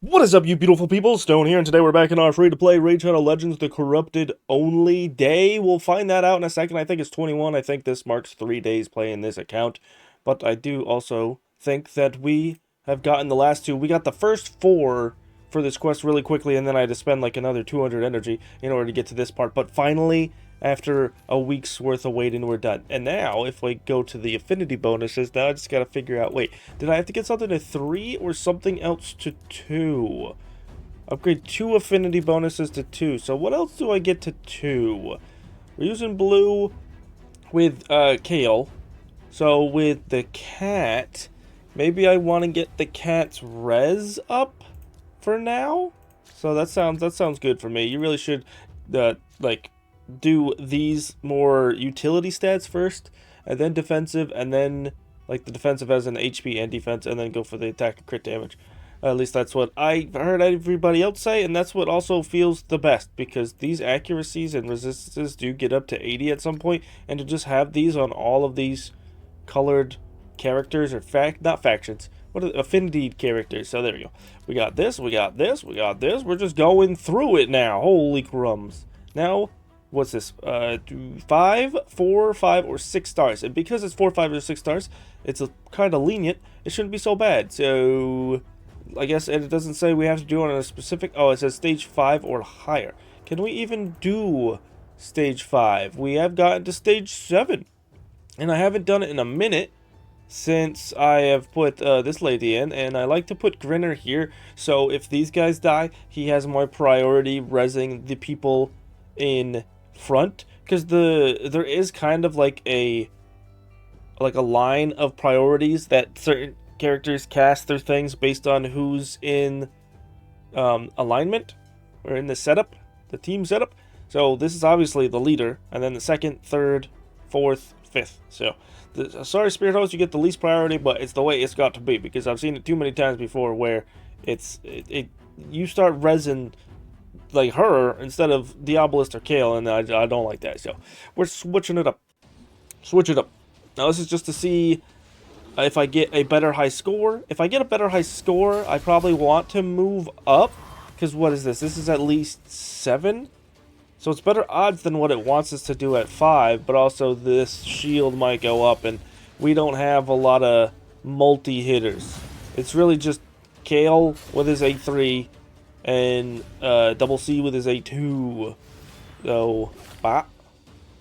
What is up, you beautiful people? Stone here, and today we're back in our free-to-play Raid Shadow Legends, the Corrupted Only Day. We'll find that out in a second. I think it's 21. I think this marks 3 days playing this account. But I do also think that we have gotten the last two. We got the first 4 for this quest really quickly, and then I had to spend like another 200 energy in order to get to this part. But finally, after a week's worth of waiting, we're done. And now, if we go to the affinity bonuses, now I just gotta figure out, wait, did I have to get something to 3 or something else to 2? Upgrade 2 affinity bonuses to 2. So what else do I get to 2? We're using blue with Kale. So with the cat, maybe I want to get the cat's res up for now. So that sounds good for me. You really should like do these more utility stats first, and then defensive, and then like the defensive as an HP and defense, and then go for the attack and crit damage. At least that's what I heard everybody else say, and that's what also feels the best, because these accuracies and resistances do get up to 80 at some point, and to just have these on all of these colored characters, or not factions, what are affinity characters. So there we go. We got this, we got this, we got this. We're just going through it now. Holy crumbs. Now, what's this? 5, 4, 5, or 6 stars. And because it's 4, 5, or 6 stars, it's kind of lenient. It shouldn't be so bad. So I guess, and it doesn't say we have to do it on a specific. Oh, it says stage 5 or higher. Can we even do stage 5? We have gotten to stage 7, and I haven't done it in a minute since I have put this lady in, and I like to put Grinner here, so if these guys die, he has more priority resing the people in front, because there is kind of like a line of priorities that certain characters cast their things based on who's in alignment or in the setup, the team setup. So this is obviously the leader, and then the second, third, fourth, fifth. So sorry, Spirit Host, you get the least priority, but it's the way it's got to be, because I've seen it too many times before where you start resin like her instead of Diabolist or Kale, and I don't like that. So we're switching it up. Switch it up. Now this is just to see if I get a better high score. If I get a better high score, I probably want to move up, because what is this? This is at least 7. So it's better odds than what it wants us to do at 5, but also this shield might go up, and we don't have a lot of multi-hitters. It's really just Kale with his A3 and Double C with his A2. So, oh,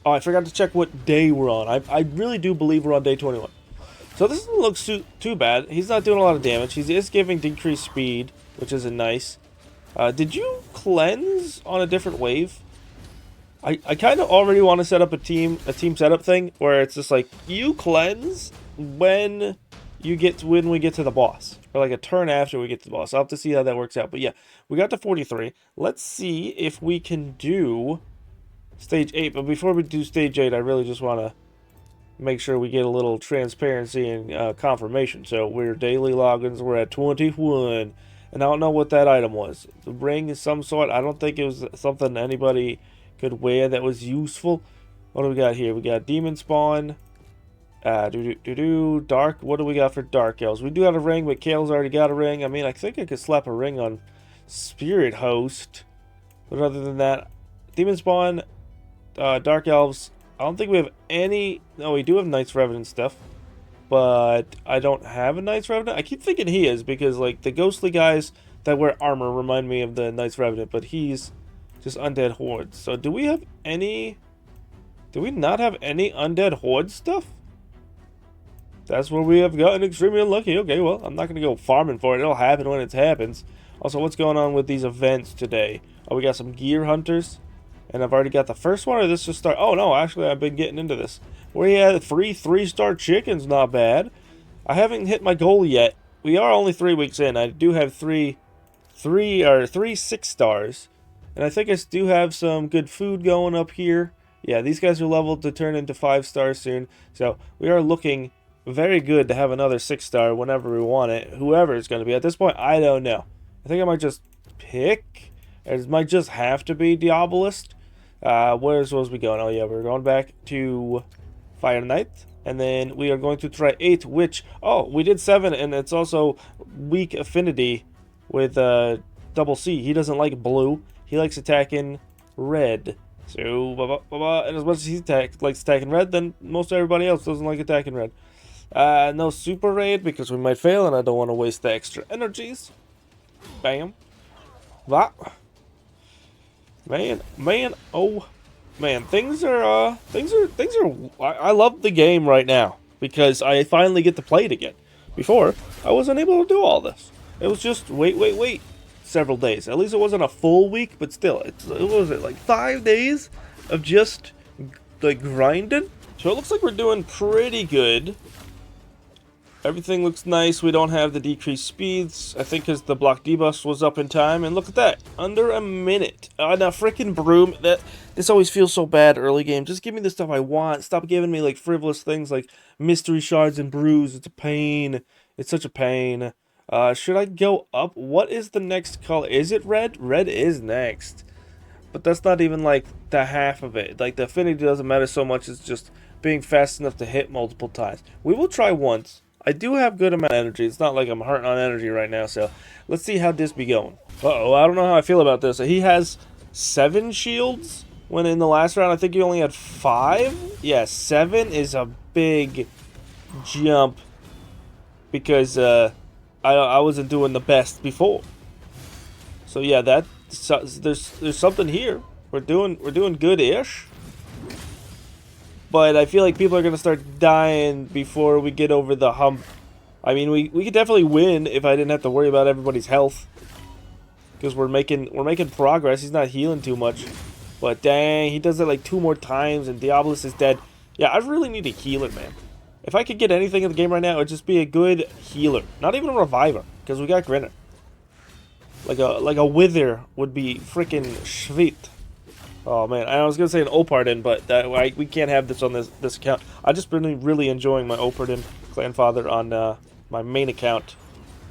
I forgot to check what day we're on. I really do believe we're on day 21. So this doesn't look too bad. He's not doing a lot of damage. He is giving decreased speed, which isn't nice. Did you cleanse on a different wave? I kind of already want to set up a team setup thing where it's just like you cleanse when we get to the boss, or like a turn after we get to the boss. I'll have to see how that works out. But yeah, we got to 43. Let's see if we can do stage 8. But before we do stage 8, I really just want to make sure we get a little transparency and confirmation. So we're daily logins. We're at 21, and I don't know what that item was. The ring is some sort. I don't think it was something anybody could wear that was useful. What do we got here? We got demon spawn. Dark. What do we got for dark elves? We do have a ring, but Kale's already got a ring. I mean, I think I could slap a ring on Spirit Host, but other than that, demon spawn, dark elves. I don't think we have any. No, we do have Knights Revenant stuff, but I don't have a Knights Revenant. I keep thinking he is, because like the ghostly guys that wear armor remind me of the Knights Revenant, but he's just undead hordes. So do we have any? Do we not have any undead horde stuff? That's where we have gotten extremely unlucky. Okay, well, I'm not going to go farming for it. It'll happen when it happens. Also, what's going on with these events today? Oh, we got some gear hunters. And I've already got the first one, or this just start? Oh, no, actually, I've been getting into this. We had 3 3-star chickens, not bad. I haven't hit my goal yet. We are only 3 weeks in. I do have three 6 stars. And I think I do have some good food going up here. Yeah, these guys are leveled to turn into 5 stars soon. So we are looking very good to have another 6-star whenever we want it. Whoever it's going to be. At this point, I don't know. I think I might just pick. It might just have to be Diabolist. Where is supposed to be going? Oh yeah, we're going back to Fire Knight. And then we are going to try 8, which, oh, we did 7, and it's also weak affinity with double C. He doesn't like blue. He likes attacking red. So, and as much as he likes attacking red, then most everybody else doesn't like attacking red. No super raid because we might fail, and I don't want to waste the extra energies. Bam. That. Man, oh man, things are. I love the game right now because I finally get to play it again. Before, I wasn't able to do all this. It was just wait several days. At least it wasn't a full week, but still, it was like 5 days of just like grinding. So it looks like we're doing pretty good. Everything looks nice. We don't have the decreased speeds. I think because the block debuff was up in time. And look at that. Under a minute. Now, freaking Broom. This always feels so bad early game. Just give me the stuff I want. Stop giving me, like, frivolous things like mystery shards and brews. It's a pain. It's such a pain. Should I go up? What is the next color? Is it red? Red is next. But that's not even, like, the half of it. Like, the affinity doesn't matter so much. It's just being fast enough to hit multiple times. We will try once. I do have good amount of energy. It's not like I'm hurting on energy right now, so let's see how this be going. Uh-oh, I don't know how I feel about this. He has 7 shields, when in the last round I think he only had 5? Yeah, 7 is a big jump, because I wasn't doing the best before. So yeah, there's something here. We're doing good-ish. But I feel like people are going to start dying before we get over the hump. I mean, we could definitely win if I didn't have to worry about everybody's health. Because we're making progress. He's not healing too much. But dang, he does it like 2 more times and Diabolus is dead. Yeah, I really need a healer, man. If I could get anything in the game right now, it would just be a good healer. Not even a reviver, because we got Grinner. Like a Wither would be freaking sweet. Oh man, I was gonna say an Opardin, but we can't have this on this account. I've just been really enjoying my Opardin Clanfather on my main account.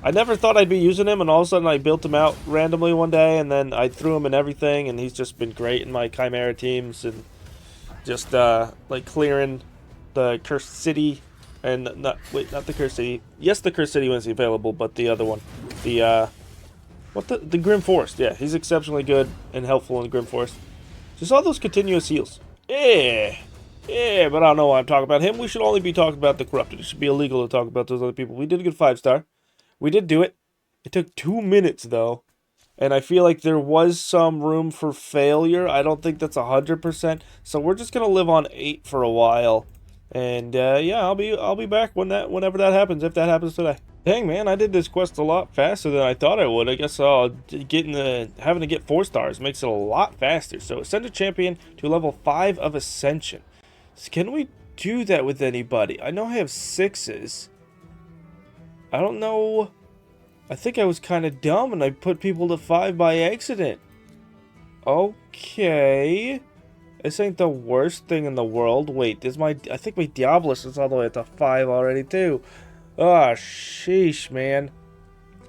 I never thought I'd be using him, and all of a sudden I built him out randomly one day, and then I threw him in everything, and he's just been great in my Chimera teams, and just like clearing the Cursed City, and not the Cursed City. Yes, the Cursed City was available, but the other one, the Grim Forest. Yeah, he's exceptionally good and helpful in the Grim Forest. Just all those continuous heals. Yeah, but I don't know why I'm talking about him. We should only be talking about the Corrupted. It should be illegal to talk about those other people. We did a good 5-star. We did do it. It took 2 minutes, though. And I feel like there was some room for failure. I don't think that's 100%. So we're just going to live on 8 for a while. And, yeah, I'll be back whenever that happens, if that happens today. Dang, man, I did this quest a lot faster than I thought I would. I guess having to get 4 stars makes it a lot faster. So ascend a champion to level 5 of Ascension. So can we do that with anybody? I know I have 6s. I don't know. I think I was kind of dumb and I put people to 5 by accident. Okay. This ain't the worst thing in the world. Wait, I think my Diabolus is all the way up to 5 already too. Oh, sheesh, man.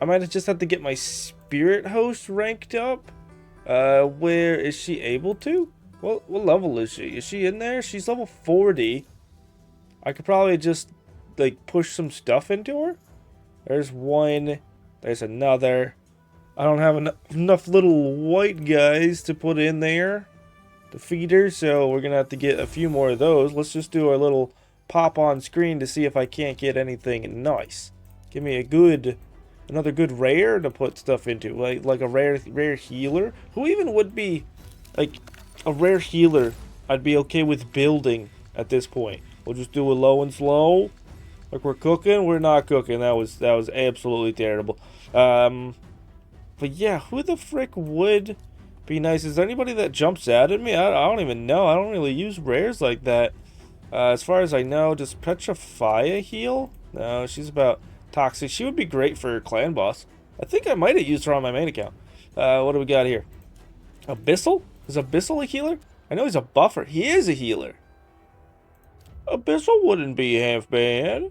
I might have just had to get my Spirit Host ranked up. Where is she able to? What level is she? Is she in there? She's level 40. I could probably just, like, push some stuff into her. There's one. There's another. I don't have enough little white guys to put in there to feed her, so we're going to have to get a few more of those. Let's just do our little pop on screen to see if I can't get anything nice. Give me another good rare to put stuff into, like a rare healer. Who even would be like a rare healer? I'd be okay with building at this point. We'll just do it low and slow, like we're cooking. We're not cooking. That was absolutely terrible. But yeah, who the frick would be nice? Is there anybody that jumps out at me? I don't even know. I don't really use rares like that. As far as I know, does Petrifia heal? No, she's about toxic. She would be great for clan boss. I think I might have used her on my main account. What do we got here? Abyssal? Is Abyssal a healer? I know he's a buffer. He is a healer. Abyssal wouldn't be half bad.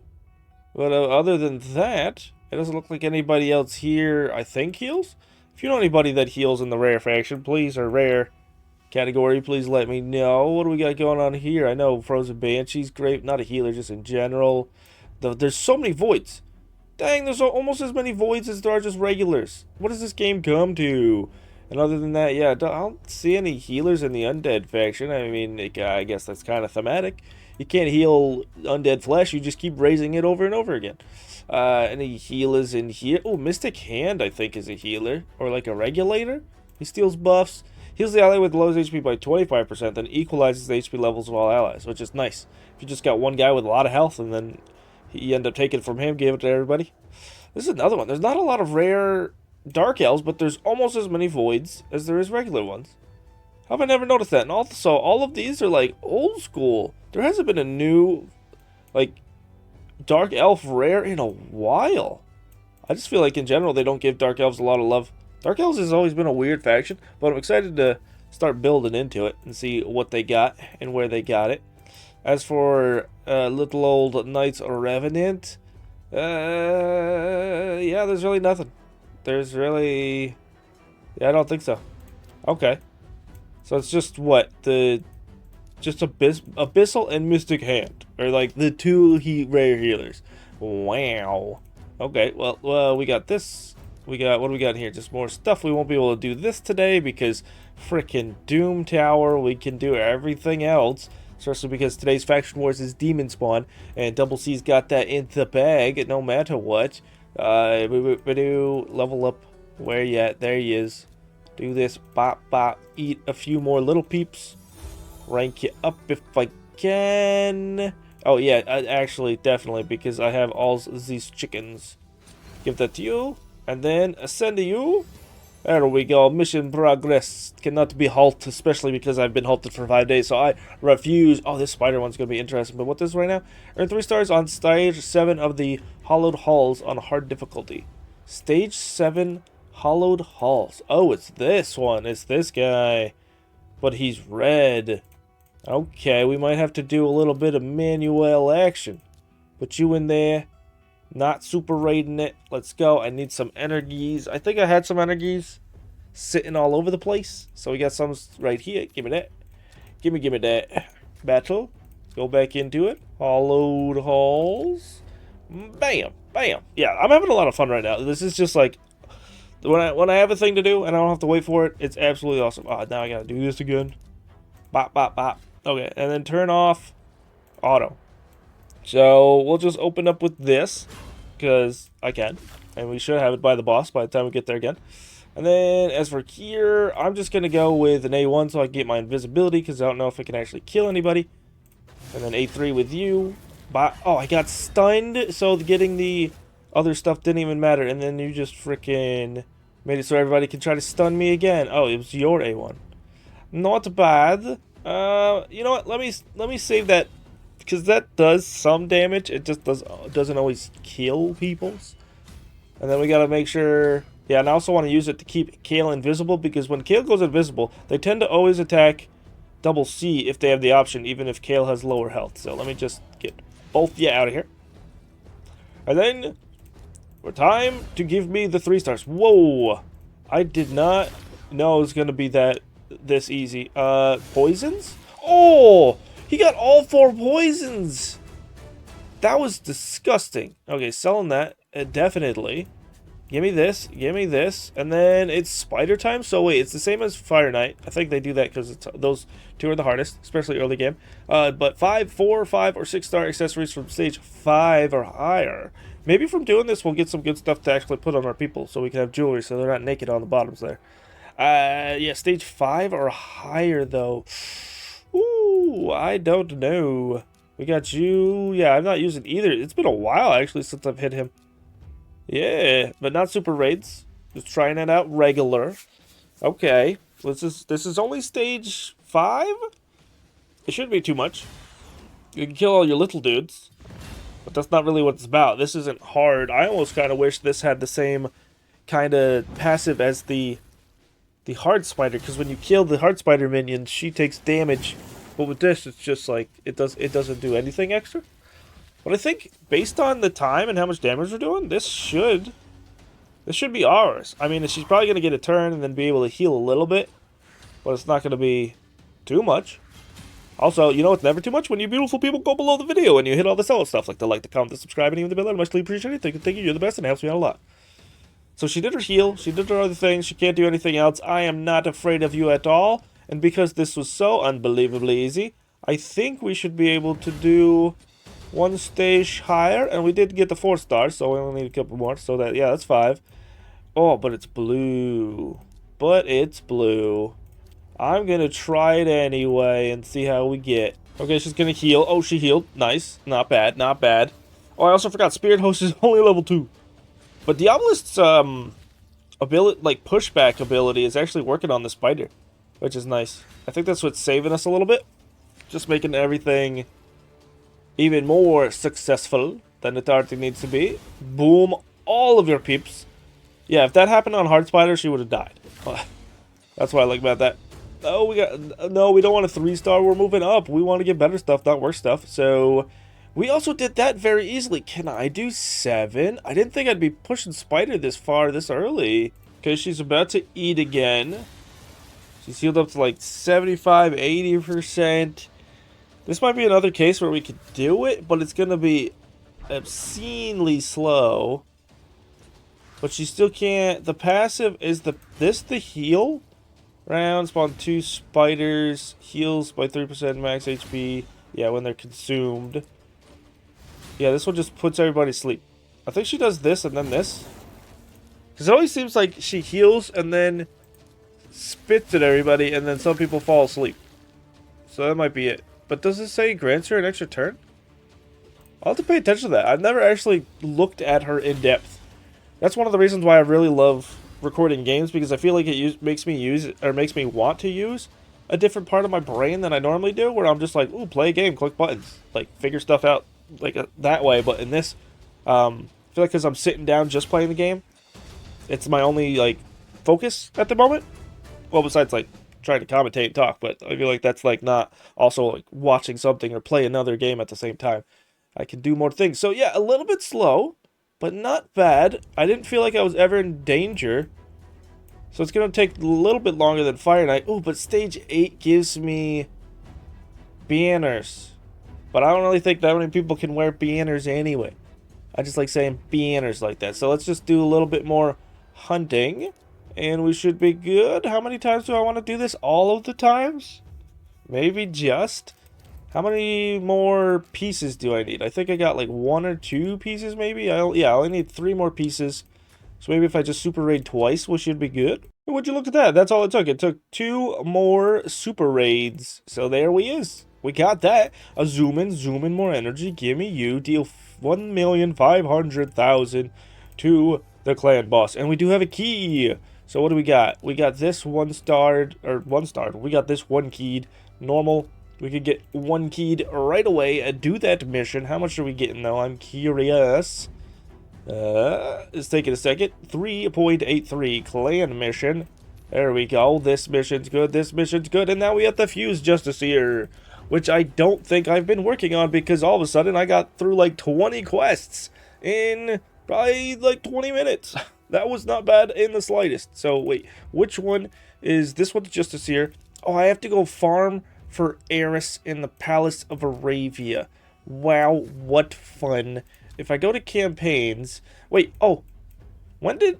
But other than that, it doesn't look like anybody else here, I think, heals. If you know anybody that heals in the rare faction, please, or rare category, please let me know. What do we got going on here? I know Frozen Banshee's great. Not a healer, just in general. There's so many voids. Dang, there's almost as many voids as there are just regulars. What does this game come to? And other than that, yeah, I don't see any healers in the undead faction. I mean, I guess that's kind of thematic. You can't heal undead flesh, you just keep raising it over and over again. Any healers in here? Oh, Mystic Hand, I think, is a healer. Or like a regulator. He steals buffs. Heals the ally with lowest HP by 25%, then equalizes the HP levels of all allies, which is nice. If you just got one guy with a lot of health, and then you end up taking it from him, give it to everybody. This is another one. There's not a lot of rare Dark Elves, but there's almost as many Voids as there is regular ones. How have I never noticed that? And also, all of these are like old school. There hasn't been a new, like, Dark Elf rare in a while. I just feel like in general they don't give Dark Elves a lot of love. Dark Elves has always been a weird faction, but I'm excited to start building into it and see what they got and where they got it. As for little old Knights Revenant, yeah, there's really nothing. There's really, yeah, I don't think so. Okay, so it's just what just Abyssal and Mystic Hand are like the two rare healers. Wow. Okay, well, we got this. We got, what do we got here? Just more stuff. We won't be able to do this today because frickin' Doom Tower. We can do everything else. Especially because today's Faction Wars is Demon Spawn, and Double C's got that in the bag, no matter what. We do level up. Where you at? There he is. Do this. Bop, bop. Eat a few more little peeps. Rank you up if I can. Oh, yeah, actually, definitely, because I have all these chickens. Give that to you, and then ascend to you. There we go. Mission progress cannot be halted, especially because I've been halted for 5 days, so I refuse. Oh, this spider one's going to be interesting. But what this right now? Earn 3 stars on stage 7 of the Hollowed Halls on hard difficulty. Stage 7 Hollowed Halls. Oh, it's this one. It's this guy. But he's red. Okay, we might have to do a little bit of manual action. Put you in there. Not super raiding it. Let's go. I need some energies. I think I had some energies sitting all over the place. So we got some right here. Give me that. Give me that. Battle. Go back into it. Hollowed halls. Bam. Bam. Yeah, I'm having a lot of fun right now. This is just like, when I have a thing to do and I don't have to wait for it, it's absolutely awesome. Oh, now I gotta do this again. Bop, bop, bop. Okay, and then turn off auto. So we'll just open up with this, because I can, and we should have it by the boss by the time we get there again. And then as for here, I'm just going to go with an A1 so I can get my invisibility, because I don't know if I can actually kill anybody. And then A3 with you. Oh, I got stunned, so getting the other stuff didn't even matter. And then you just freaking made it so everybody can try to stun me again. Oh, it was your A1. Not bad. You know what? Let me save that, because that does some damage. It just doesn't always kill people's. And then we gotta make sure. Yeah, and I also want to use it to keep Kale invisible, because when Kale goes invisible, they tend to always attack Double C if they have the option, even if Kale has lower health. So let me just get both you out of here. And then time to give me the 3 stars. Whoa! I did not know it was gonna be this easy. Poisons? Oh! He got all 4 poisons! That was disgusting. Okay, selling that, definitely. Give me this, and then it's spider time. So wait, it's the same as Fire Knight. I think they do that because those 2 are the hardest, especially early game. But 4, 5, or 6 star accessories from stage 5 or higher. Maybe from doing this, we'll get some good stuff to actually put on our people, so we can have jewelry, so they're not naked on the bottoms there. Yeah, stage 5 or higher though. Ooh, I don't know. We got you. Yeah, I'm not using either. It's been a while actually since I've hit him. Yeah, but not super raids. Just trying it out regular. Okay, this is only stage 5. It shouldn't be too much. You can kill all your little dudes, but that's not really what it's about. This isn't hard. I almost kind of wish this had the same kind of passive as the hard spider, because when you kill the hard spider minion, she takes damage. But with this, it's just like it doesn't do anything extra. But I think based on the time and how much damage we're doing, this should be ours. I mean, she's probably gonna get a turn and then be able to heal a little bit, but it's not gonna be too much. Also, you know, it's never too much when you beautiful people go below the video and you hit all the solo stuff, like the comment, the subscribe, and even the bell. I muchly appreciate it. Thank you. You're the best, and it helps me out a lot. So she did her heal. She did her other things. She can't do anything else. I am not afraid of you at all. And because this was so unbelievably easy, I think we should be able to do one stage higher. And we did get the 4 stars, so we only need a couple more. So that, yeah, that's 5. Oh, but it's blue. But it's blue. I'm gonna try it anyway and see how we get. Okay, she's gonna heal. Oh, she healed. Nice. Not bad. Not bad. Oh, I also forgot Spirit Host is only level 2. But Diabolist's ability, like pushback ability, is actually working on the spider, which is nice. I think that's what's saving us a little bit, just making everything even more successful than it already needs to be. Boom, all of your peeps. Yeah, if that happened on Hard Spider, she would have died. That's what I like about that. Oh, we don't want a 3-star. We're moving up. We want to get better stuff, not worse stuff. So we also did that very easily. Can I do 7? I didn't think I'd be pushing Spider this far, this early. Okay, she's about to eat again. She's healed up to like 75, 80%. This might be another case where we could do it, but it's going to be obscenely slow. But she still can't. The passive is the heal round. Spawn 2 spiders. Heals by 3% max HP. Yeah, when they're consumed. Yeah, this one just puts everybody to sleep. I think she does this and then this. Because it always seems like she heals and then spits at everybody and then some people fall asleep. So that might be it. But does it say grants her an extra turn? I'll have to pay attention to that. I've never actually looked at her in depth. That's one of the reasons why I really love recording games, because I feel like it makes me want to use a different part of my brain than I normally do, where I'm just like, ooh, play a game, click buttons, like figure stuff out like that way. But in this, I feel like because I'm sitting down just playing the game, it's my only like focus at the moment. Well, besides like trying to commentate and talk, but I feel like that's like not also like watching something or play another game at the same time. I can do more things. So yeah, a little bit slow, but not bad. I didn't feel like I was ever in danger. So it's going to take a little bit longer than Fire Knight. Oh, but stage 8 gives me banners. But I don't really think that many people can wear banners anyway. I just like saying banners like that. So let's just do a little bit more hunting. And we should be good. How many times do I want to do this? All of the times? Maybe just. How many more pieces do I need? I think I got like 1 or 2 pieces maybe. Yeah, I only need 3 more pieces. So maybe if I just super raid twice, we should be good. Would you look at that? That's all it took. It took 2 more super raids. So there we is. We got that. A zoom in more energy. Gimme you. Deal 1,500,000 to the clan boss. And we do have a key. So what do we got? We got this 1-starred, or 1-starred. We got this 1 keyed. Normal. We could get 1 keyed right away and do that mission. How much are we getting though? I'm curious. It's taking a second. 3.83 clan mission. There we go. This mission's good. This mission's good. And now we have the Fuse Justiciar, which I don't think I've been working on, because all of a sudden I got through like 20 quests in probably like 20 minutes. That was not bad in the slightest. So wait, which one is this one? Justiciar. Oh, I have to go farm for Eris in the Palace of Aravia. Wow, what fun. If I go to campaigns... Wait, oh. When did...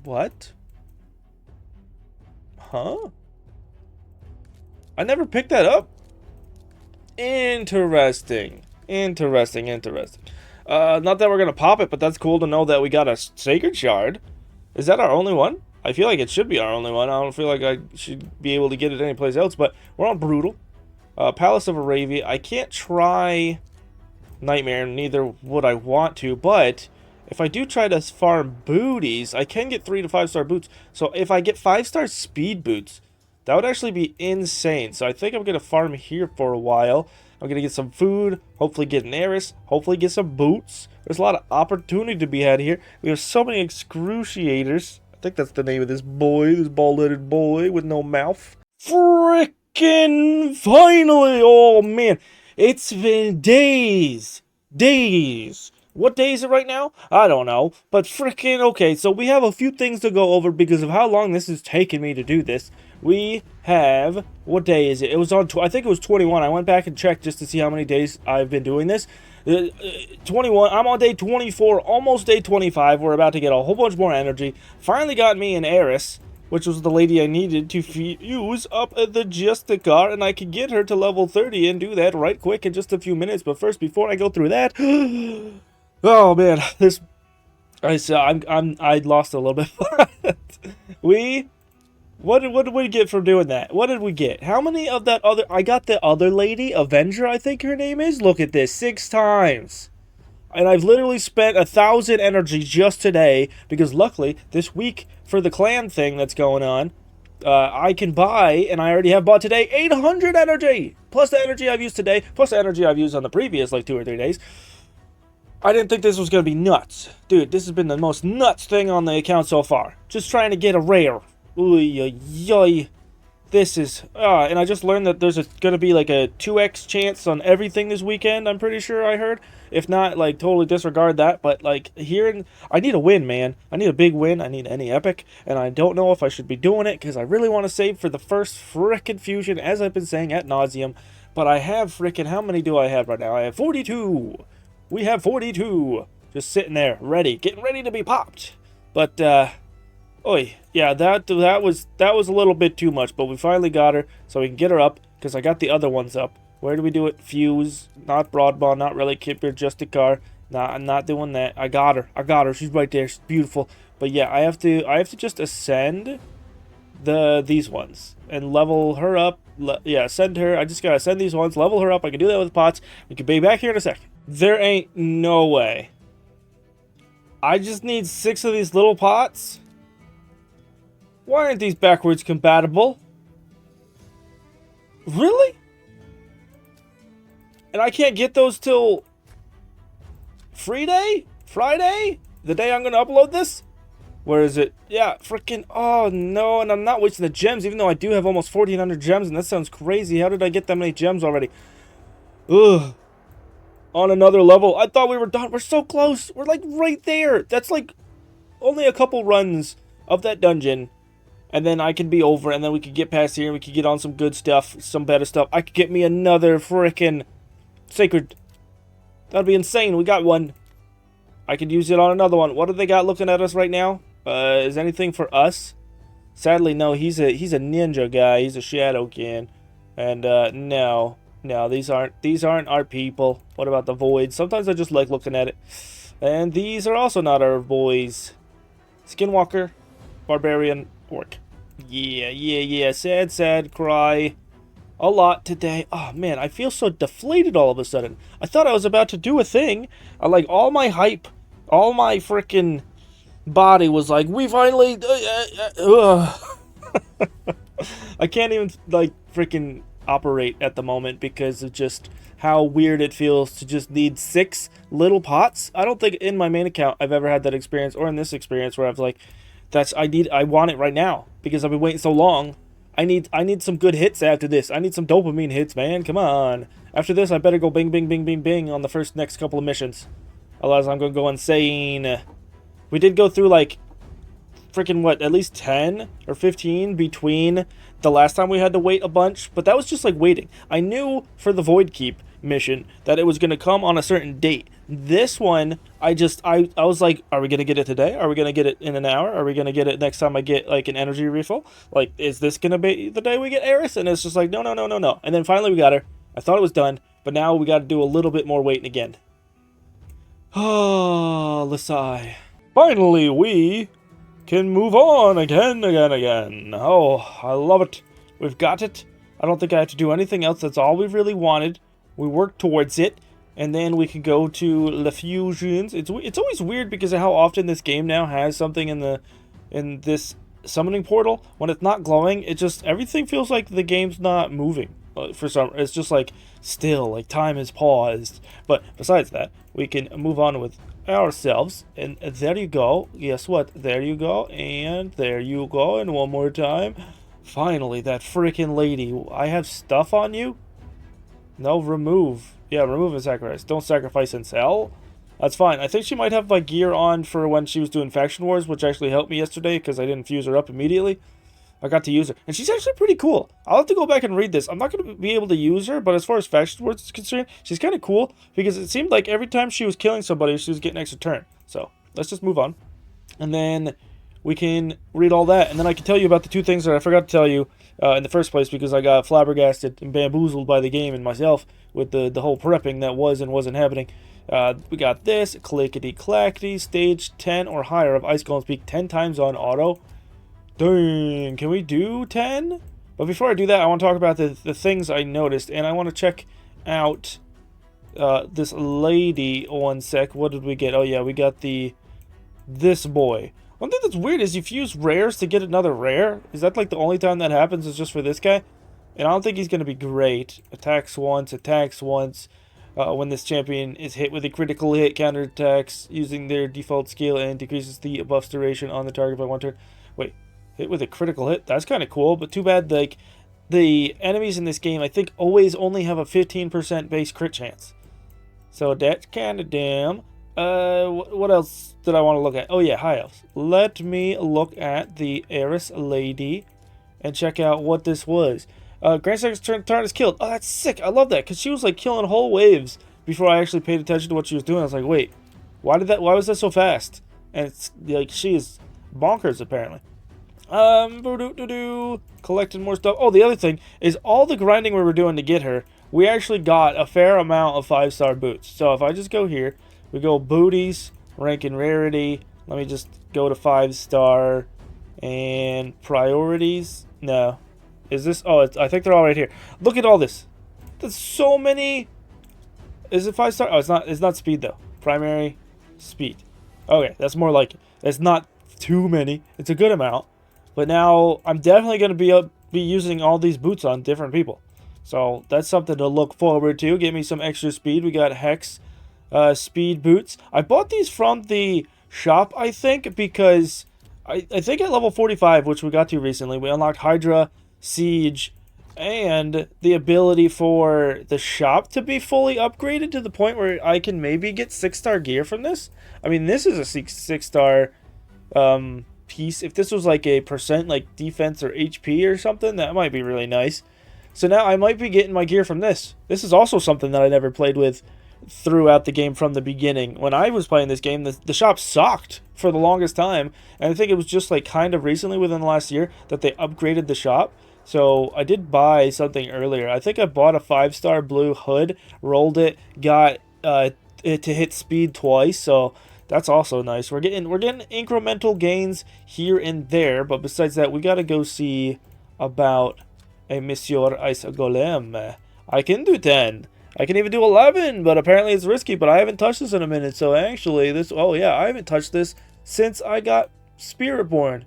What? Huh? I never picked that up? Interesting. Interesting. Not that we're gonna pop it, but that's cool to know that we got a Sacred Shard. Is that our only one? I feel like it should be our only one. I don't feel like I should be able to get it anyplace else, but we're on Brutal. Palace of Aravia. I can't try Nightmare, neither would I want to, but if I do try to farm booties, I can get 3 to 5-star boots. So if I get 5-star speed boots, that would actually be insane. So I think I'm going to farm here for a while. I'm going to get some food, hopefully get an Eris, hopefully get some boots. There's a lot of opportunity to be had here. We have so many excruciators. I think that's the name of this boy, this bald-headed boy with no mouth. Frickin' finally! Oh, man. It's been days What day is it right now? I don't know. But freaking okay, so we have a few things to go over because of how long this has taken me to do this. We have, what day is it? It was on, I think it was 21. I went back and checked just to see how many days I've been doing this. 21, I'm on day 24, almost day 25. We're about to get a whole bunch more energy. Finally got me an heiress, which was the lady I needed to fuse up the Justicar, and I could get her to level 30 and do that right quick in just a few minutes. But first, before I go through that, oh man, this I lost a little bit. What did we get from doing that? What did we get? How many of that other? I got the other lady, Avenger, I think her name is. Look at this, 6 times. And I've literally spent 1,000 energy just today because luckily this week for the clan thing that's going on, I can buy, and I already have bought today, 800 energy plus the energy I've used today, plus the energy I've used on the previous like 2 or 3 days. I didn't think this was gonna be nuts, dude. This has been the most nuts thing on the account so far. Just trying to get a rare. Ooh, this is, and I just learned that there's gonna be like a 2x chance on everything this weekend. I'm pretty sure I heard. If not, like totally disregard that. But like here, I need a win, man. I need a big win. I need any epic, and I don't know if I should be doing it because I really want to save for the first frickin' fusion, as I've been saying ad nauseum. But I have frickin', how many do I have right now? I have 42. We have 42 just sitting there, ready, getting ready to be popped. But oi, yeah, that was a little bit too much, but we finally got her, so we can get her up because I got the other ones up. Where do we do it? Fuse, not broadband, not really Kipper, just a car. Nah, I'm not doing that. I got her. She's right there. She's beautiful. But yeah, I have to just ascend these ones and level her up. Yeah, ascend her. I just gotta ascend these ones, level her up. I can do that with pots. We can be back here in a second. There ain't no way. I just need 6 of these little pots? Why aren't these backwards compatible? Really? And I can't get those till Friday? The day I'm gonna upload this? Where is it? Yeah, freaking, oh no, and I'm not wasting the gems, even though I do have almost 1,400 gems, and that sounds crazy. How did I get that many gems already? Ugh. On another level. I thought we were done. We're so close. We're like right there. That's like only a couple runs of that dungeon. And then I can be over. And then we could get past here. And we could get on some good stuff. Some better stuff. I could get me another freaking sacred. That'd be insane. We got one. I could use it on another one. What do they got looking at us right now? Is anything for us? Sadly, no. He's a ninja guy. He's a shadow kin. And no. No, these aren't our people. What about the void? Sometimes I just like looking at it. And these are also not our boys. Skinwalker, barbarian, orc. Yeah. Sad cry. A lot today. Oh man, I feel so deflated all of a sudden. I thought I was about to do a thing. Like all my hype, all my freaking body was like, we finally. I can't even like freaking operate at the moment because of just how weird it feels to just need 6 little pots. I don't think in my main account I've ever had that experience, or in this experience where I've like, I want it right now because I've been waiting so long. I need some good hits after this. I need some dopamine hits, man. Come on. After this, I better go bing on the next couple of missions. Otherwise, I'm gonna go insane. We did go through like freaking what, at least 10 or 15 between the last time we had to wait a bunch, but that was just like waiting. I knew for the Void Keep mission that it was going to come on a certain date. This one, I was like, are we going to get it today? Are we going to get it in an hour? Are we going to get it next time I get like an energy refill? Like, is this going to be the day we get Eris? And it's just like, no. And then finally we got her. I thought it was done, but now we got to do a little bit more waiting again. Oh, Lasai. Finally, we can move on again. Oh, I love it. We've got it. I don't think I have to do anything else. That's all we really wanted. We work towards it, and then we can go to the fusions. It's always weird because of how often this game now has something in this summoning portal. When it's not glowing, it just, everything feels like the game's not moving. For some, it's just like still, like time is paused. But besides that, we can move on with ourselves, and there you go. Guess what? There you go, and there you go, and one more time. Finally, that freaking lady. I have stuff on you? No, remove. Yeah, remove and sacrifice. Don't sacrifice and sell. That's fine. I think she might have my gear on for when she was doing Faction Wars, which actually helped me yesterday because I didn't fuse her up immediately. I got to use her. And she's actually pretty cool. I'll have to go back and read this. I'm not going to be able to use her, but as far as Faction Wars is concerned, she's kind of cool because it seemed like every time she was killing somebody, she was getting an extra turn. So, let's just move on. And then we can read all that. And then I can tell you about the two things that I forgot to tell you in the first place because I got flabbergasted and bamboozled by the game and myself with the whole prepping that was and wasn't happening. We got this, clickety-clackety, stage 10 or higher of Ice Golem's Peak 10 times on auto. Dang, can we do 10? But before I do that, I want to talk about the things I noticed, and I want to check out this lady one sec. What did we get? Oh yeah, we got this boy. One thing that's weird is you fuse rares to get another rare. Is that like the only time that happens is just for this guy? And I don't think he's going to be great. Attacks once. When this champion is hit with a critical hit, counterattacks using their default skill and decreases the buff's duration on the target by 1 turn. Wait, hit with a critical hit? That's kind of cool, but too bad, like, the enemies in this game, I think, always only have a 15% base crit chance. So that's kind of damn. What else did I want to look at? Oh yeah, High Elves. Let me look at the Heiress Lady and check out what this was. Grand Secretary Tarn is killed. Oh, that's sick. I love that because she was like killing whole waves before I actually paid attention to what she was doing. I was like, wait, why was that so fast? And it's like she is bonkers apparently. Collecting more stuff. Oh, the other thing is all the grinding we were doing to get her, we actually got a fair amount of 5-star boots. So if I just go here, we go booties, rank and rarity. Let me just go to 5-star and priorities. No. Is this? Oh, I think they're all right here. Look at all this. There's so many. Is it 5-star? Oh, it's not. It's not speed though. Primary speed. Okay, that's more like it. It's not too many. It's a good amount. But now I'm definitely going to be using all these boots on different people. So that's something to look forward to. Give me some extra speed. We got Hex speed boots. I bought these from the shop, I think, because I think at level 45, which we got to recently, we unlocked Hydra, Siege, and the ability for the shop to be fully upgraded to the point where I can maybe get 6-star gear from this. I mean, this is a 6-star piece. If this was like a percent like defense or HP or something, that might be really nice. So now I might be getting my gear from this. This is also something that I never played with throughout the game from the beginning. When I was playing this game, the shop sucked for the longest time, and I think it was just like kind of recently within the last year that they upgraded the shop. So I did buy something earlier. I think I bought a 5-star blue hood, rolled it, got it to hit speed twice. So that's also nice. We're getting incremental gains here and there, but besides that, we gotta go see about a Monsieur Ice Golem. I can do 10. I can even do 11, but apparently it's risky. But I haven't touched this in a minute. So actually, oh yeah, I haven't touched this since I got Spiritborn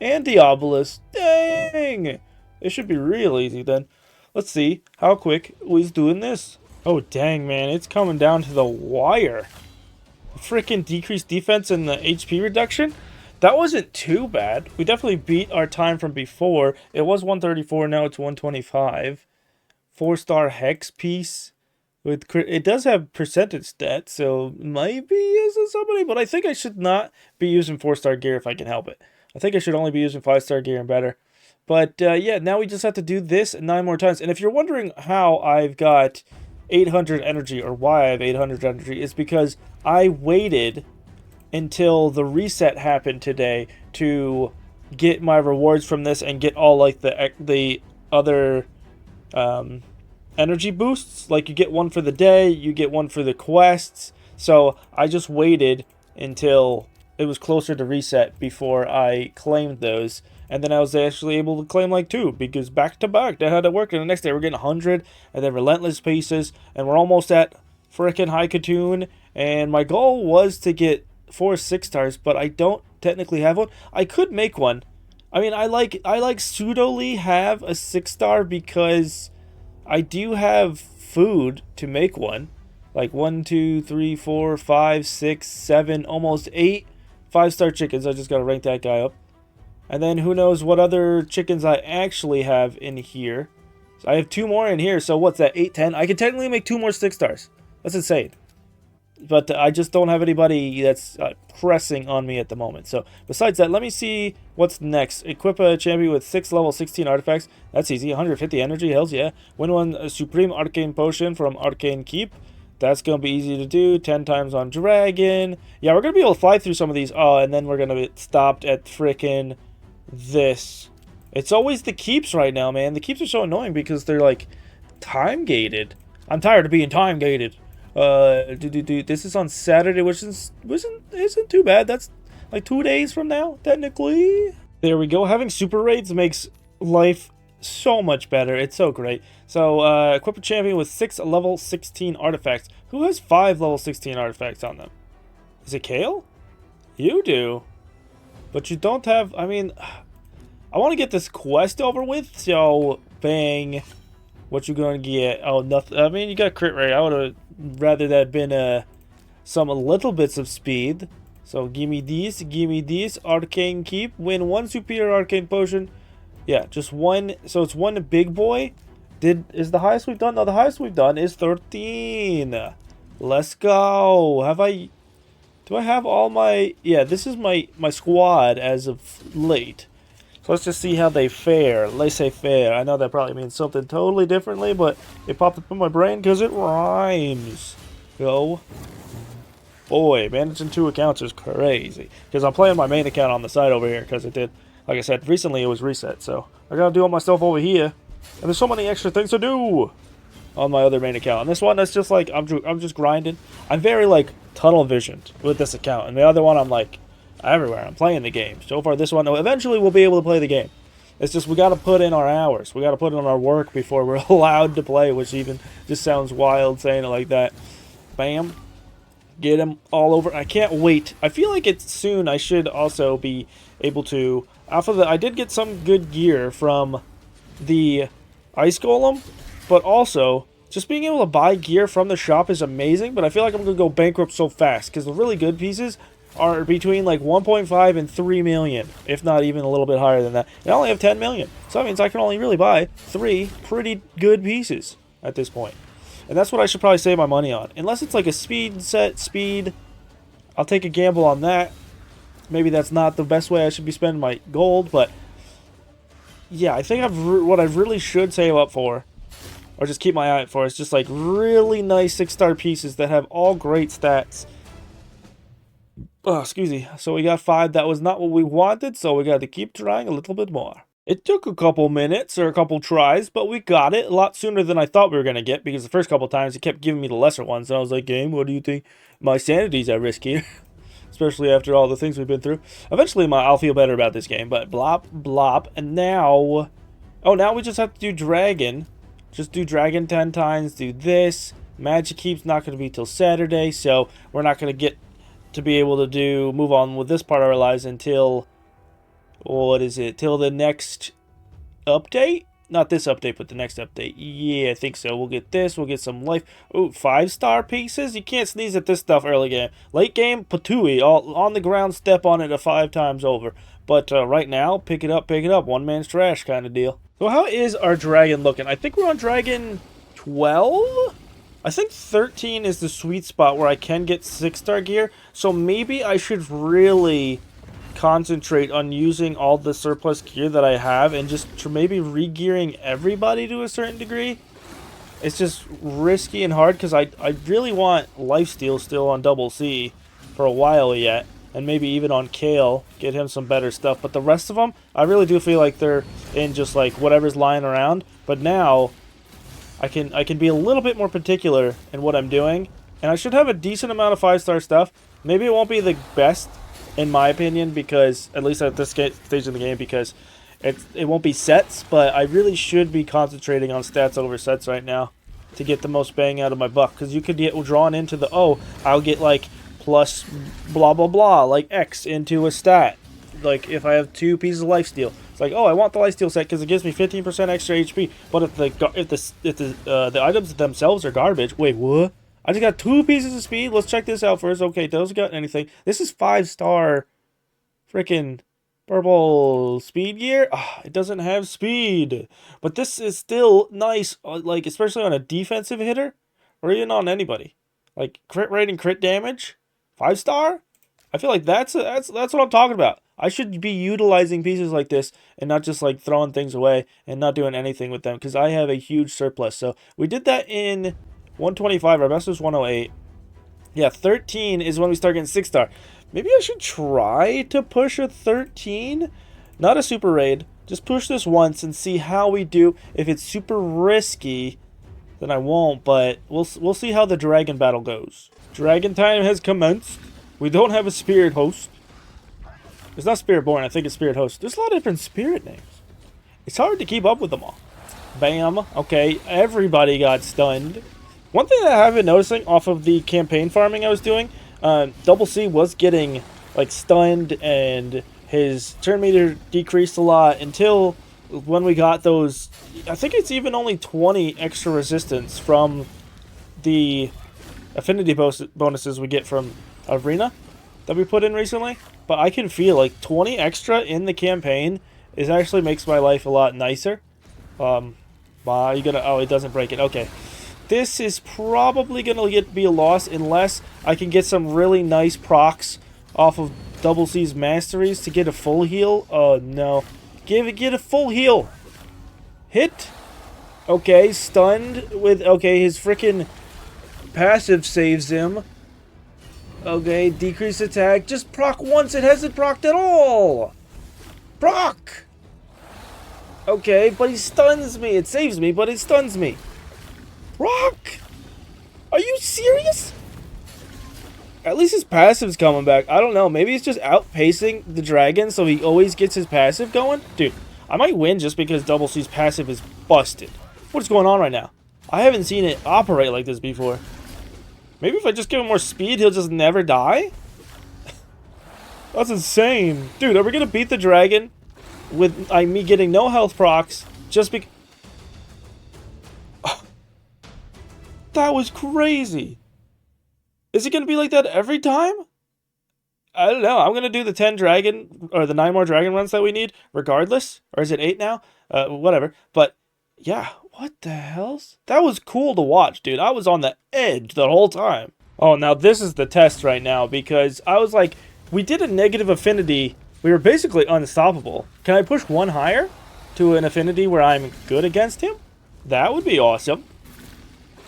and Diabolus. Dang. It should be real easy then. Let's see how quick we's doing this. Oh, dang, man. It's coming down to the wire. Freaking decreased defense and the HP reduction. That wasn't too bad. We definitely beat our time from before. It was 134. Now it's 125. 4-star Hex piece. It does have percentage stats, so maybe using somebody. But I think I should not be using 4-star gear if I can help it. I think I should only be using 5-star gear and better. But yeah, now we just have to do this 9 more times. And if you're wondering how I've got 800 energy or why I have 800 energy, it's because I waited until the reset happened today to get my rewards from this and get all like the other energy boosts. Like you get one for the day, you get one for the quests. So I just waited until it was closer to reset before I claimed those. And then I was actually able to claim like 2 because back to back that had to work. And the next day we're getting 100 and then Relentless Pieces. And we're almost at frickin' High Katoon. And my goal was to get 4 6-stars, but I don't technically have one. I could make one. I mean, I like pseudoli have a 6-star because I do have food to make one. Like 1, 2, 3, 4, 5, 6, 7, almost 8 5-star chickens. I just gotta rank that guy up. And then who knows what other chickens I actually have in here. So I have 2 more in here. So what's that? 8, 10. I can technically make 2 more 6-stars. That's insane. but I just don't have anybody that's pressing on me at the moment. So besides that, let me see what's next. Equip a champion with 6 level 16 artifacts. That's easy. 150 energy. Hells yeah. Win one Supreme Arcane Potion from Arcane Keep. That's going to be easy to do. 10 times on Dragon. Yeah, we're going to be able to fly through some of these. Oh, and then we're going to be stopped at frickin' this. It's always the keeps right now, man. The keeps are so annoying because they're, like, time-gated. I'm tired of being time-gated. This is on Saturday, which isn't too bad. That's like 2 days from now, technically. There we go. Having super raids makes life so much better. It's so great. So, equip a champion with 6 level 16 artifacts. Who has 5 level 16 artifacts on them? Is it Kale? You do. But you don't have, I mean, I want to get this quest over with, so bang. What you gonna get? Oh, nothing. I mean, you got crit rate. I would have rather that been some little bits of speed. So give me these. Give me these. Arcane Keep. Win one superior arcane potion. Yeah, just one. So it's one big boy. Is the highest we've done? No, the highest we've done is 13. Let's go. Do I have all my? Yeah, this is my squad as of late. So let's just see how they fare. Laissez-faire. I know that probably means something totally differently, but it popped up in my brain because it rhymes. Go. Boy, managing 2 accounts is crazy. Because I'm playing my main account on the side over here because it did, like I said, recently it was reset. So I gotta do all my stuff over here. And there's so many extra things to do on my other main account. And this one, that's just like, I'm just grinding. I'm very, like, tunnel visioned with this account. And the other one, I'm like, everywhere. I'm playing the game. So far, this one, eventually we'll be able to play the game. It's just we got to put in our hours. We got to put in our work before we're allowed to play, which even just sounds wild saying it like that. Bam. Get them all over. I can't wait. I feel like it's soon. I should also be able to. I did get some good gear from the Ice Golem, but also just being able to buy gear from the shop is amazing. But I feel like I'm going to go bankrupt so fast because the really good pieces are between like 1.5 and 3 million, if not even a little bit higher than that. And I only have 10 million, so that means I can only really buy 3 pretty good pieces at this point. And that's what I should probably save my money on. Unless it's like a speed set, I'll take a gamble on that. Maybe that's not the best way I should be spending my gold, but yeah, I think what I really should save up for, or just keep my eye out for, is just like really nice 6-star pieces that have all great stats. Oh, excuse me. So we got 5. That was not what we wanted, so we got to keep trying a little bit more. It took a couple minutes or a couple tries, but we got it a lot sooner than I thought we were going to get, because the first couple times it kept giving me the lesser ones, and I was like, game, what do you think? My sanity's at risk here. Especially after all the things we've been through. Eventually I'll feel better about this game, but blop, blop, and now... Oh, now we just have to do Dragon. Just do Dragon 10 times, do this. Magic Keep's not going to be till Saturday, so we're not going to get to be able to move on with this part of our lives until, what is it, till the next update? Not this update, but the next update. Yeah, I think so. We'll get this, we'll get some life. Ooh, 5-star pieces? You can't sneeze at this stuff early game. Late game, patooey, all on the ground, step on it 5 times over. But right now, pick it up, one man's trash kind of deal. So how is our dragon looking? I think we're on dragon 12? I think 13 is the sweet spot where I can get 6-star gear, so maybe I should really concentrate on using all the surplus gear that I have and just maybe re-gearing everybody to a certain degree. It's just risky and hard because I really want lifesteal still on double C for a while yet, and maybe even on Kale, get him some better stuff. But the rest of them, I really do feel like they're in just like whatever's lying around. But now I can be a little bit more particular in what I'm doing, and I should have a decent amount of 5-star stuff. Maybe it won't be the best, in my opinion, because at least at this stage of the game, because it won't be sets, but I really should be concentrating on stats over sets right now to get the most bang out of my buck. Because you could get drawn into the, oh, I'll get like plus blah blah blah, like X into a stat. Like if I have 2 pieces of lifesteal, it's like, oh, I want the lifesteal set because it gives me 15% extra HP. But if the items themselves are garbage, wait, what? I just got 2 pieces of speed. Let's check this out first. Okay, doesn't got anything. This is 5-star freaking purple speed gear. It doesn't have speed, but this is still nice. Like especially on a defensive hitter, or even on anybody. Like, crit rate and crit damage? 5-star? I feel like that's what I'm talking about. I should be utilizing pieces like this and not just like throwing things away and not doing anything with them because I have a huge surplus. So we did that in 125. Our best was 108. Yeah, 13 is when we start getting 6-star. Maybe I should try to push a 13. Not a super raid. Just push this once and see how we do. If it's super risky, then I won't. But we'll see how the dragon battle goes. Dragon time has commenced. We don't have a spirit host. It's not Spirit Born, I think it's Spirit Host. There's a lot of different spirit names. It's hard to keep up with them all. Bam. Okay, everybody got stunned. One thing that I've been noticing off of the campaign farming I was doing, Double C was getting like stunned and his turn meter decreased a lot until when we got those, I think it's even only 20 extra resistance from the affinity bonuses we get from Arena that we put in recently. But I can feel like 20 extra in the campaign is actually makes my life a lot nicer. You gonna? Oh, it doesn't break it. Okay, this is probably gonna be a loss unless I can get some really nice procs off of Double C's masteries to get a full heal. Oh no, get a full heal. Hit. Okay, stunned with. Okay, his freaking passive saves him. Okay, decrease attack. Just proc once. It hasn't procced at all. Proc. Okay, but he stuns me. It saves me, but it stuns me. Proc. Are you serious? At least his passive's coming back. I don't know. Maybe he's just outpacing the dragon, so he always gets his passive going. Dude, I might win just because Double C's passive is busted. What is going on right now? I haven't seen it operate like this before. Maybe if I just give him more speed, he'll just never die? That's insane. Dude, are we going to beat the dragon with me getting no health procs just because... That was crazy. Is it going to be like that every time? I don't know. I'm going to do the 10 dragon, or the 9 more dragon runs that we need, regardless. Or is it 8 now? Whatever. But, yeah. What the hell? That was cool to watch, dude. I was on the edge the whole time. Oh, now this is the test right now, because I was like, we did a negative affinity. We were basically unstoppable. Can I push one higher to an affinity where I'm good against him? That would be awesome.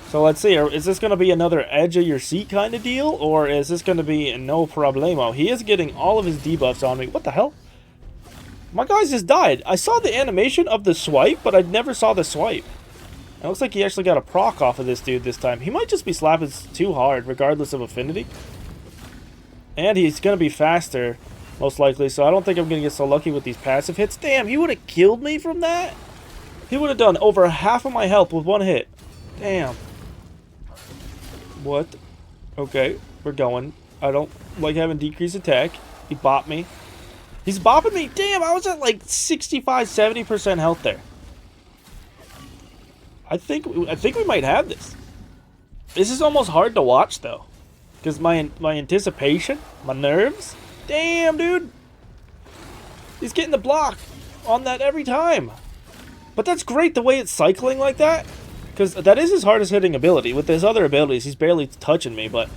So let's see. Is this going to be another edge of your seat kind of deal? Or is this going to be no problemo? He is getting all of his debuffs on me. What the hell? My guys just died. I saw the animation of the swipe, but I never saw the swipe. It looks like he actually got a proc off of this dude this time. He might just be slapping too hard, regardless of affinity. And he's going to be faster, most likely. So I don't think I'm going to get so lucky with these passive hits. Damn, he would have killed me from that? He would have done over half of my health with one hit. Damn. What? Okay, we're going. I don't like having decreased attack. He bopped me. He's bopping me. Damn, I was at like 65, 70% health there. I think we might have this. This is almost hard to watch though, because my anticipation, my nerves. Damn, dude. He's getting the block on that every time. But that's great the way it's cycling like that, because that is his hardest hitting ability. With his other abilities, he's barely touching me. But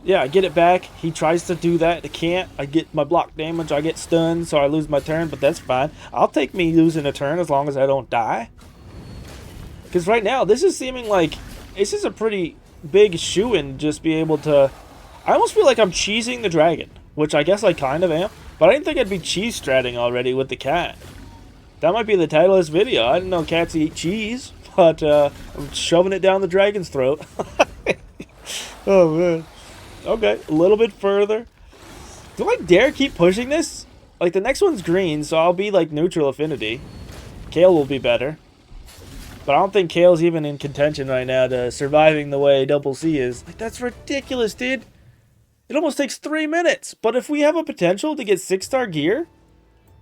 yeah, I get it back. He tries to do that. He can't. I get my block damage. I get stunned, so I lose my turn. But that's fine. I'll take me losing a turn as long as I don't die. Because right now, this is seeming like this is a pretty big shoo-in, just be able to... I almost feel like I'm cheesing the dragon, which I guess I kind of am. But I didn't think I'd be cheese stratting already with the cat. That might be the title of this video. I didn't know cats eat cheese, but I'm shoving it down the dragon's throat. Oh, man. Okay, a little bit further. Do I dare keep pushing this? Like, the next one's green, so I'll be, like, neutral affinity. Kale will be better. But I don't think Kale's even in contention right now to surviving the way Double C is. Like, that's ridiculous, dude. It almost takes 3 minutes. But if we have a potential to get 6-star gear,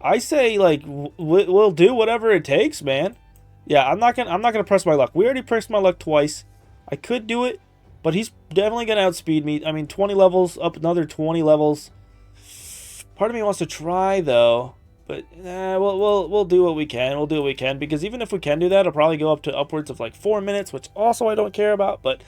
I say, like, we'll do whatever it takes, man. Yeah, I'm not gonna press my luck. We already pressed my luck twice. I could do it, but he's definitely gonna outspeed me. I mean, 20 levels, up another 20 levels. Part of me wants to try, though. But we'll do what we can. We'll do what we can, because even if we can do that, it'll probably go up to upwards of like 4 minutes, which also I don't care about. But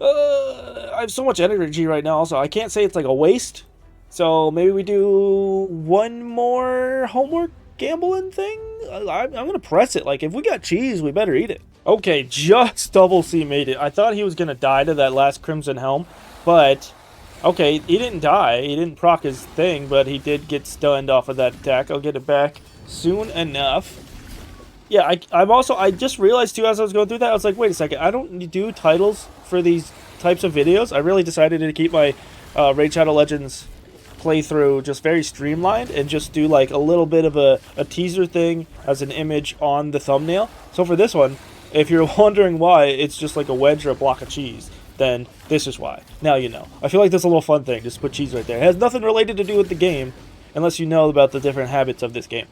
I have so much energy right now, also. I can't say it's like a waste. So maybe we do one more homework gambling thing? I'm going to press it. Like, if we got cheese, we better eat it. Okay, just Double C made it. I thought he was going to die to that last Crimson Helm, but... Okay, he didn't die. He didn't proc his thing, but he did get stunned off of that attack. I'll get it back soon enough. Yeah, I just realized too as I was going through that, I was like, wait a second, I don't do titles for these types of videos. I really decided to keep my Raid Shadow Legends playthrough just very streamlined and just do like a little bit of a teaser thing as an image on the thumbnail. So for this one, if you're wondering why it's just like a wedge or a block of cheese, then this is why. Now you know. I feel like that's a little fun thing, just put cheese right there. It has nothing related to do with the game, unless you know about the different habits of this game.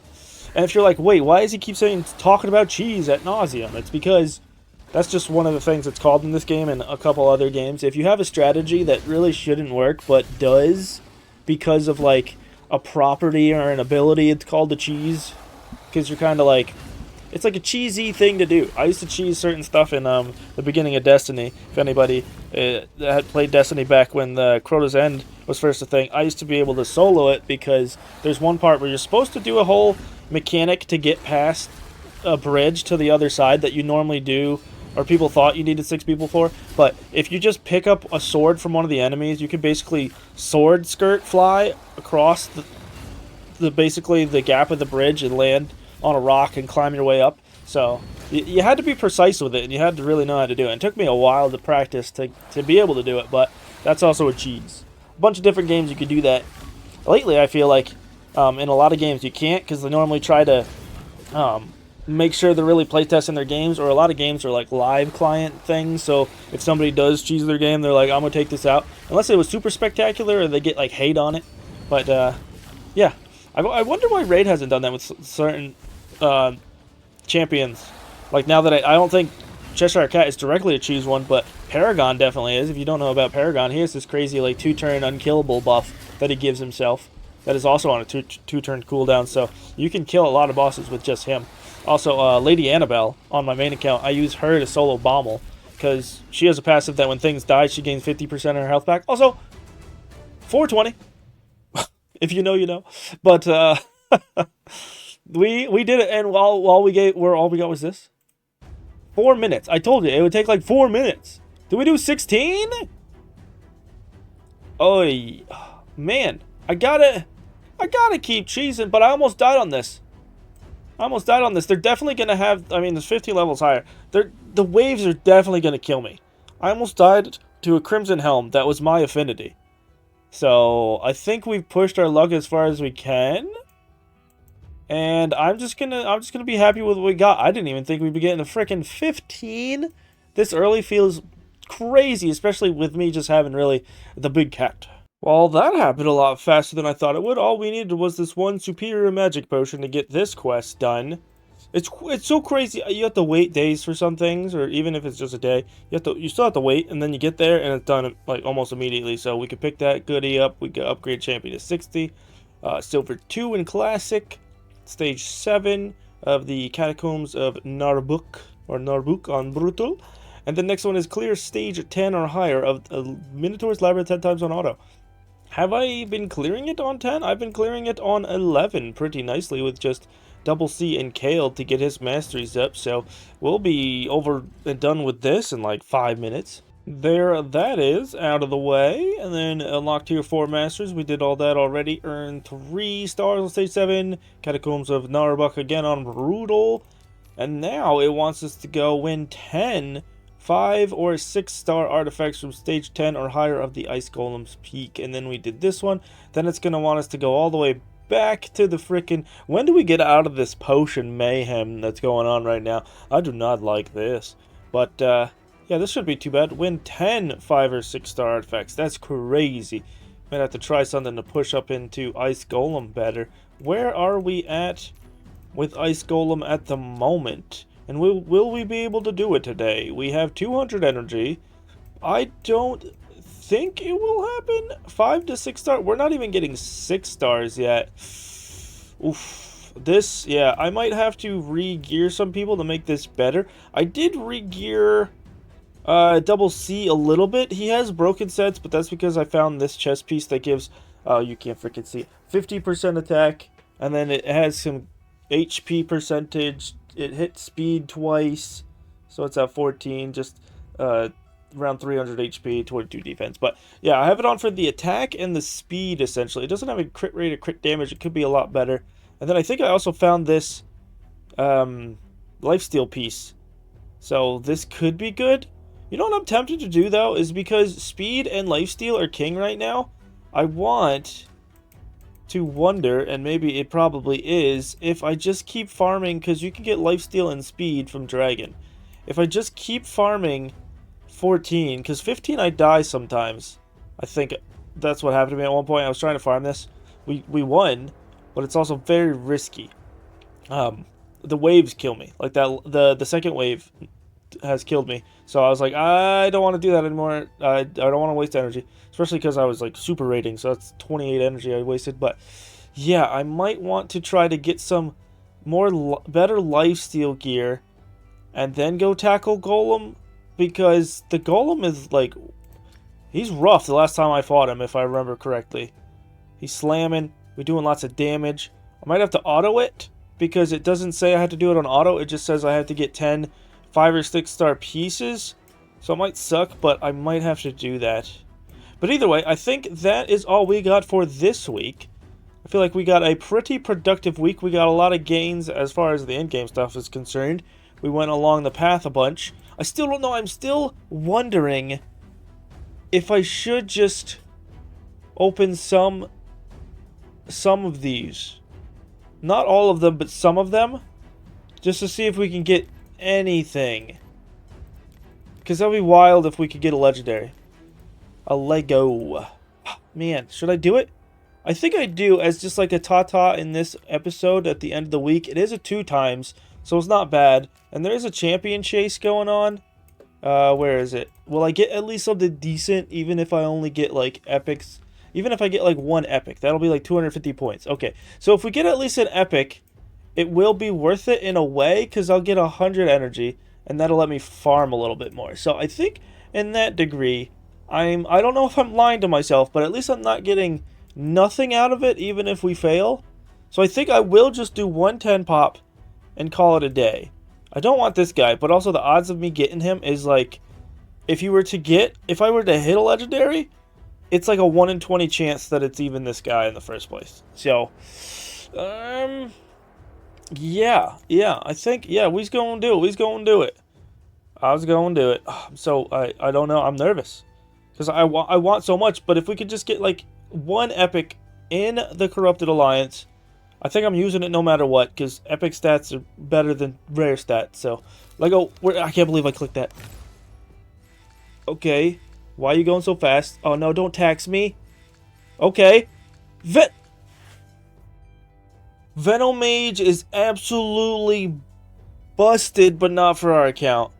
And if you're like, wait, why does he keep talking about cheese at nauseum? It's because that's just one of the things it's called in this game and a couple other games. If you have a strategy that really shouldn't work, but does because of like a property or an ability, it's called the cheese. Because you're kind of like, it's like a cheesy thing to do. I used to cheese certain stuff in the beginning of Destiny. If anybody had played Destiny back when the Crota's End was first a thing, I used to be able to solo it because there's one part where you're supposed to do a whole mechanic to get past a bridge to the other side that you normally do, or people thought you needed 6 people for. But if you just pick up a sword from one of the enemies, you can basically sword skirt fly across basically the gap of the bridge and land on a rock and climb your way up. So you had to be precise with it, and you had to really know how to do it. It took me a while to practice to be able to do it, but that's also a cheese. A bunch of different games you could do that. Lately, I feel like in a lot of games you can't, because they normally try to make sure they're really playtesting their games, or a lot of games are like live client things, so if somebody does cheese their game, they're like, I'm going to take this out. Unless it was super spectacular, or they get like hate on it. But yeah, I wonder why Raid hasn't done that with certain champions. Like, now that I don't think Cheshire Cat is directly a cheese one, but Paragon definitely is. If you don't know about Paragon, he has this crazy like 2-turn unkillable buff that he gives himself that is also on a 2-turn cooldown, so you can kill a lot of bosses with just him. Also, Lady Annabelle on my main account, I use her to solo Bommel because she has a passive that when things die, she gains 50% of her health back. Also, 420. If you know, you know. But we did it, and all we got was this. 4 minutes. I told you it would take like 4 minutes. Did we do 16? Oh man, I gotta keep cheesing, but I almost died on this. They're definitely gonna have. I mean, there's 50 levels higher. The waves are definitely gonna kill me. I almost died to a Crimson Helm that was my affinity. So I think we've pushed our luck as far as we can, and I'm just gonna be happy with what we got. I didn't even think we'd be getting a freaking 15 this early. Feels crazy, especially with me just having really the big cat. Well, that happened a lot faster than I thought it would. All we needed was this one superior magic potion to get this quest done. It's so crazy. You have to wait days for some things, or even if it's just a day, you still have to wait, and then you get there and it's done like almost immediately. So we could pick that goodie up. We could upgrade champion to 60, silver 2 in classic, stage 7 of the catacombs of Narbuk on brutal, and the next one is clear stage 10 or higher of Minotaur's Labyrinth 10 times on auto. Have I been clearing it on 10? I've been clearing it on 11 pretty nicely with just Double C and Kale to get his masteries up, so we'll be over and done with this in like 5 minutes. There, that is out of the way, and then unlock tier 4 masters. We did all that already. Earn 3 stars on stage 7. Catacombs of Narbuk again on brutal, and now it wants us to go win 10 5 or 6 star artifacts from stage 10 or higher of the Ice Golem's Peak. And then we did this one. Then it's going to want us to go all the way back to the frickin'... When do we get out of this potion mayhem that's going on right now? I do not like this. But, yeah, this shouldn't be too bad. Win 10 5 or 6 star artifacts. That's crazy. Might have to try something to push up into Ice Golem better. Where are we at with Ice Golem at the moment? And will we be able to do it today? We have 200 energy. I don't think it will happen. 5 to 6 star. We're not even getting 6 stars yet. Oof. This, yeah, I might have to re-gear some people to make this better. I did re-gear Double C a little bit. He has broken sets, but that's because I found this chest piece that gives, oh, you can't freaking see, 50% attack, and then it has some HP percentage. It hits speed twice, so it's at 14, just around 300 HP, 22 defense. But yeah, I have it on for the attack and the speed, essentially. It doesn't have a crit rate or crit damage. It could be a lot better. And then I think I also found this lifesteal piece. So this could be good. You know what I'm tempted to do, though, is because speed and lifesteal are king right now, I want to wonder, and maybe it probably is, if I just keep farming, because you can get lifesteal and speed from dragon. If I just keep farming 14, because 15 I die sometimes. I think that's what happened to me at one point. I was trying to farm this. We won, but it's also very risky. The waves kill me. Like that, the second wave has killed me. So I was like, I don't want to do that anymore. I don't want to waste energy, especially because I was like super rating. So that's 28 energy I wasted. But yeah, I might want to try to get some better lifesteal gear, and then go tackle Golem, because the Golem is like, he's rough. The last time I fought him, if I remember correctly, he's slamming. We're doing lots of damage. I might have to auto it, because it doesn't say I have to do it on auto. It just says I have to get 10 5 or 6 star pieces. So it might suck, but I might have to do that. But either way, I think that is all we got for this week. I feel like we got a pretty productive week. We got a lot of gains as far as the in-game stuff is concerned. We went along the path a bunch. I still don't know. I'm still wondering if I should just open some of these. Not all of them, but some of them. Just to see if we can get anything. Because that would be wild if we could get a legendary. A Lego. Man, should I do it? I think I do, as just like a ta-ta in this episode at the end of the week. It is a 2 times, so it's not bad. And there is a champion chase going on. Where is it? Will I get at least something decent, even if I only get like epics? Even if I get like 1 epic, that'll be like 250 points. Okay, so if we get at least an epic, it will be worth it in a way, because I'll get 100 energy, and that'll let me farm a little bit more. So I think in that degree, I don't know if I'm lying to myself, but at least I'm not getting nothing out of it, even if we fail. So I think I will just do 110 pop and call it a day. I don't want this guy, but also the odds of me getting him is like, if I were to hit a legendary, it's like a 1 in 20 chance that it's even this guy in the first place. So, yeah, I think, yeah, we's gonna do it. I was gonna do it. So, I don't know. I'm nervous. Because I want so much, but if we could just get like 1 epic in the Corrupted Alliance, I think I'm using it no matter what, because epic stats are better than rare stats. So, Lego, I can't believe I clicked that. Okay, why are you going so fast? Oh no, don't tax me. Okay, Venomage is absolutely busted, but not for our account.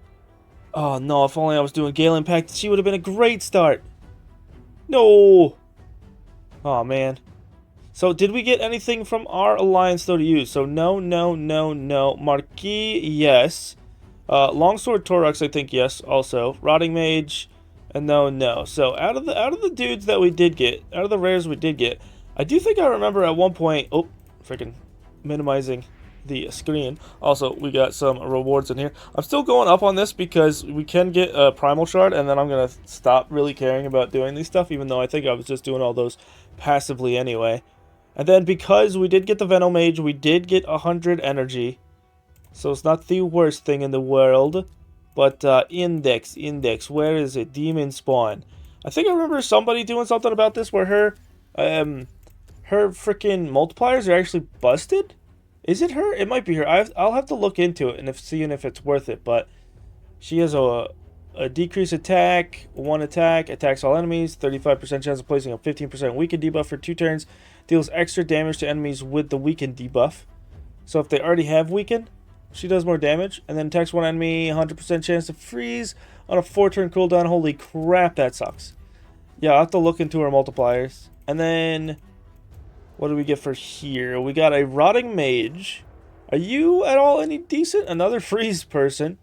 Oh no, if only I was doing Gale Impact, she would have been a great start. No. Oh man. So did we get anything from our alliance though to use? So no. Marquis, yes. Longsword Torux, I think yes. Also Rotting Mage, and no. So out of the dudes that we did get, out of the rares we did get, I do think I remember at one point. Oh, freaking minimizing the screen. Also, we got some rewards in here. I'm still going up on this because we can get a Primal Shard, and then I'm gonna stop really caring about doing these stuff, even though I think I was just doing all those passively anyway. And then because we did get the Venomage, we did get 100 energy. So it's not the worst thing in the world. But index, where is it? Demon Spawn. I think I remember somebody doing something about this where her freaking multipliers are actually busted. Is it her? It might be her. I'll have to look into it and seeing if it's worth it. But she has a decreased attack, 1 attack, attacks all enemies, 35% chance of placing a 15% weakened debuff for 2 turns, deals extra damage to enemies with the weakened debuff. So if they already have weakened, she does more damage, and then attacks 1 enemy, 100% chance to freeze on a 4-turn cooldown. Holy crap, that sucks. Yeah, I'll have to look into her multipliers. And then, what do we get for here? We got a Rotting Mage. Are you at all any decent? Another freeze person.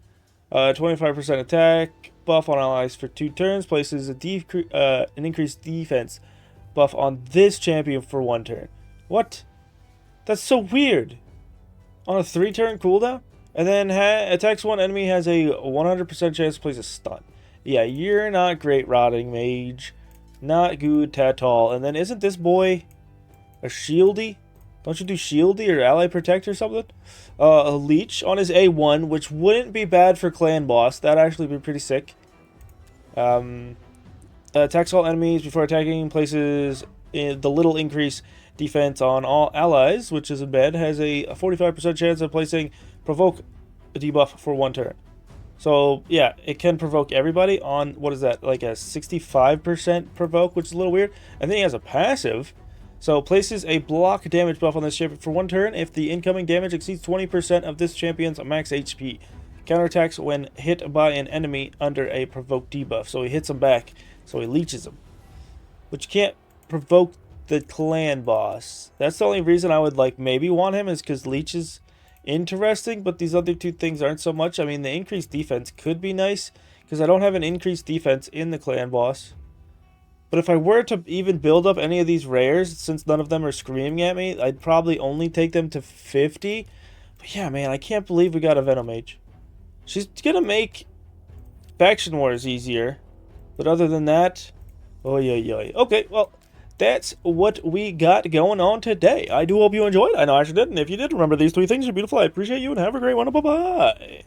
25% attack buff on allies for 2 turns. Places an increased defense buff on this champion for 1 turn. What? That's so weird. On a 3-turn cooldown? And then attacks one enemy has a 100% chance to place a stun. Yeah, you're not great, Rotting Mage. Not good at all. And then isn't this boy a shieldy? Don't you do shieldy or ally protect or something? A leech on his A1, which wouldn't be bad for clan boss. That'd actually be pretty sick. Attacks all enemies before attacking. Places the little increase defense on all allies, which isn't bad. Has a 45% chance of placing provoke a debuff for 1 turn. So yeah, it can provoke everybody on, what is that, like a 65% provoke, which is a little weird. And then he has a passive. So places a block damage buff on this champion for 1 turn if the incoming damage exceeds 20% of this champion's max HP. Counterattacks when hit by an enemy under a provoke debuff. So he hits him back, so he leeches him. But you can't provoke the clan boss. That's the only reason I would like maybe want him, is because leech is interesting, but these other 2 things aren't so much. I mean, the increased defense could be nice, because I don't have an increased defense in the clan boss. But if I were to even build up any of these rares, since none of them are screaming at me, I'd probably only take them to 50. But yeah, man, I can't believe we got a Venom Mage. She's gonna make Faction Wars easier. But other than that, oh yeah. Okay, well, that's what we got going on today. I do hope you enjoyed. I know I actually did. And if you did, remember these 3 things are beautiful. I appreciate you and have a great one. Bye-bye.